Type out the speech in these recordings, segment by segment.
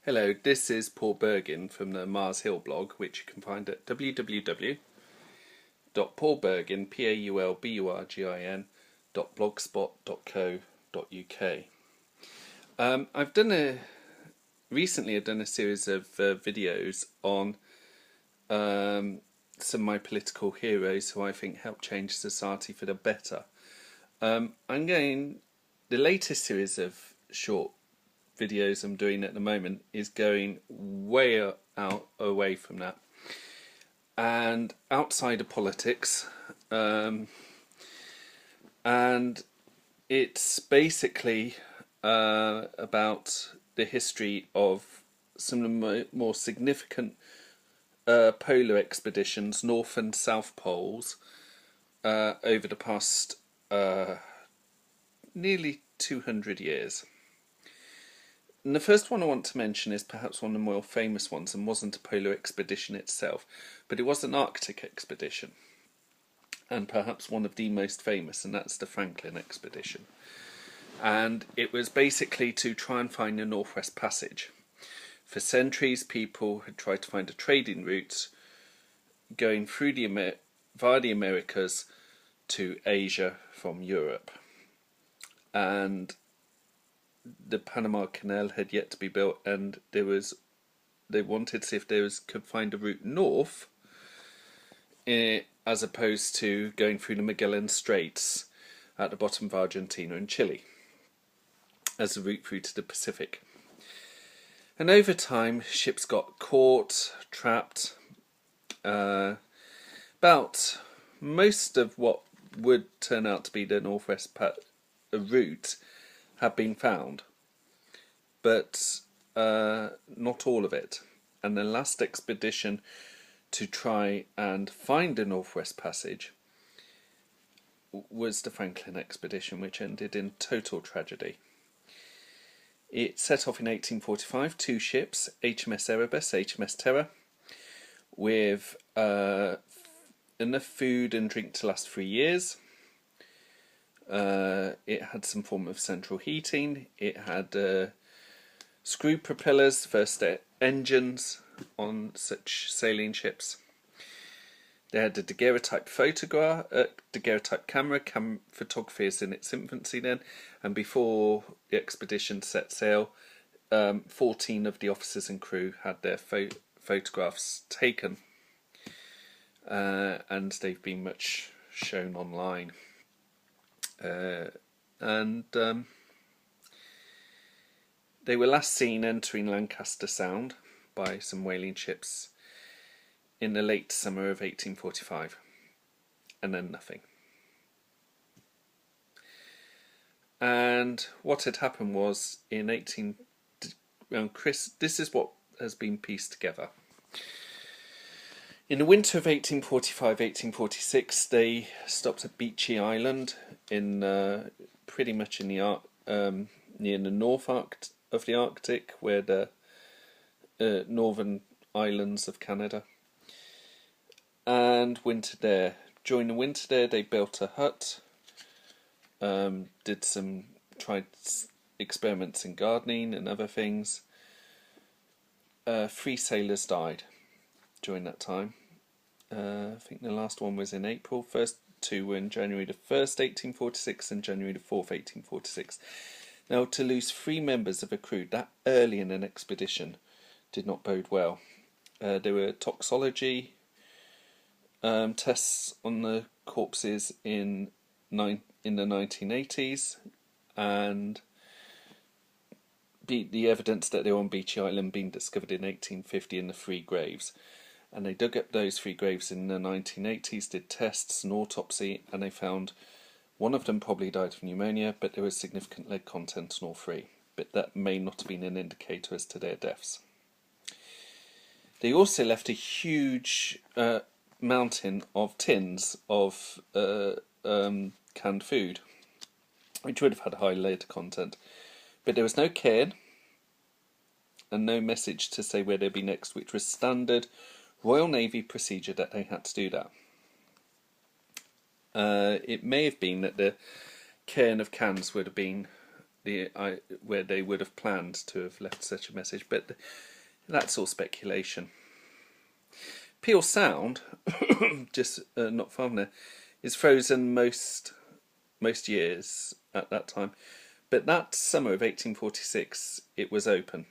Hello, this is Paul Bergin from the Mars Hill blog, which you can find at www.paulbergin.blogspot.co.uk. Recently I've done a series of videos on some of my political heroes who I think helped change society for the better. The latest series of short videos I'm doing at the moment is going way out away from that and outside of politics, and it's basically about the history of some of the more significant polar expeditions, North and South Poles, over the past nearly 200 years. And the first one I want to mention is perhaps one of the more famous ones, and wasn't a polar expedition itself, but it was an Arctic expedition, and perhaps one of the most famous, and that's the Franklin expedition. And it was basically to try and find the Northwest Passage. For centuries, people had tried to find a trading route going through via the Americas to Asia from Europe. And the Panama Canal had yet to be built, and they wanted to see if could find a route north, as opposed to going through the Magellan Straits at the bottom of Argentina and Chile as a route through to the Pacific. And over time, ships got caught, trapped. About most of what would turn out to be the Northwest route had been found, but not all of it. And the last expedition to try and find the Northwest Passage was the Franklin expedition, which ended in total tragedy. It set off in 1845, two ships, HMS Erebus, HMS Terror, with enough food and drink to last 3 years. It had some form of central heating. It had screw propellers, first engines on such sailing ships. They had a daguerreotype daguerreotype camera. Photography is in its infancy then, and before the expedition set sail, 14 of the officers and crew had their photographs taken, and they've been much shown online. They were last seen entering Lancaster Sound by some whaling ships in the late summer of 1845, and then nothing. And what had happened was this is what has been pieced together. In the winter of 1845-1846, they stopped at Beechey Island in pretty much in the near the north of the Arctic, where the northern islands of Canada, and wintered there. During the winter there, they built a hut, tried experiments in gardening and other things. 3 sailors died during that time. I think the last one was in April. First 2 were in January the 1st, 1846, and January the 4th, 1846. Now, to lose 3 members of a crew that early in an expedition did not bode well. There were toxology tests on the corpses in the 1980s, and the evidence that they were on Beechey Island being discovered in 1850 in the 3 graves. And they dug up those 3 graves in the 1980s, did tests and autopsy, and they found one of them probably died of pneumonia, but there was significant lead content in all 3. But that may not have been an indicator as to their deaths. They also left a huge mountain of tins of canned food, which would have had high lead content. But there was no cairn and no message to say where they'd be next, which was standard Royal Navy procedure that they had to do that. It may have been that the cairn of cans would have been where they would have planned to have left such a message, but that's all speculation. Peel Sound, just not far from there, is frozen most years at that time, but that summer of 1846 it was open,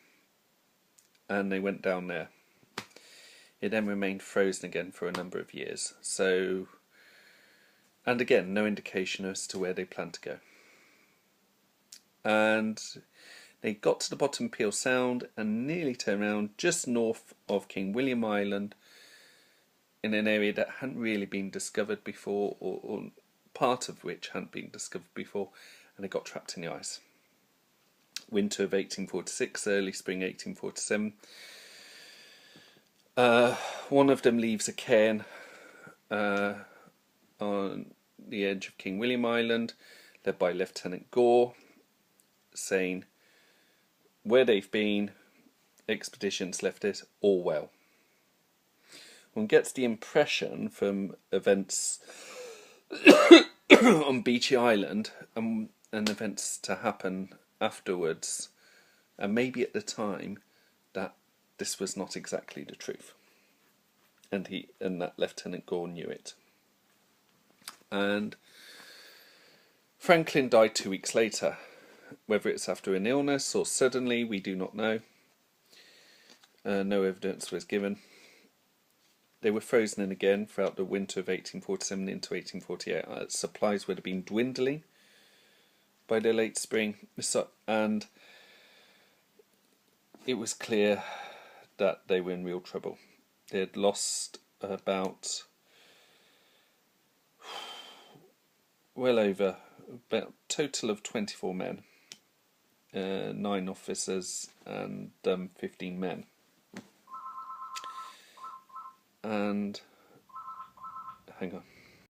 and they went down there. It then remained frozen again for a number of years. So, and again, no indication as to where they planned to go. And they got to the bottom of Peel Sound and nearly turned around just north of King William Island, in an area that hadn't really been discovered before, or part of which hadn't been discovered before, and they got trapped in the ice. Winter of 1846, early spring 1847. One of them leaves a cairn on the edge of King William Island, led by Lieutenant Gore, saying where they've been, expeditions left it, all well. One gets the impression from events on Beechy Island and events to happen afterwards, and maybe at the time, that this was not exactly the truth, and that Lieutenant Gore knew it. And Franklin died 2 weeks later. Whether it's after an illness or suddenly, we do not know. No evidence was given. They were frozen in again throughout the winter of 1847 into 1848. Supplies would have been dwindling by the late spring, and it was clear that they were in real trouble. They had lost about a total of 24 men, 9 officers and 15 men. And hang on.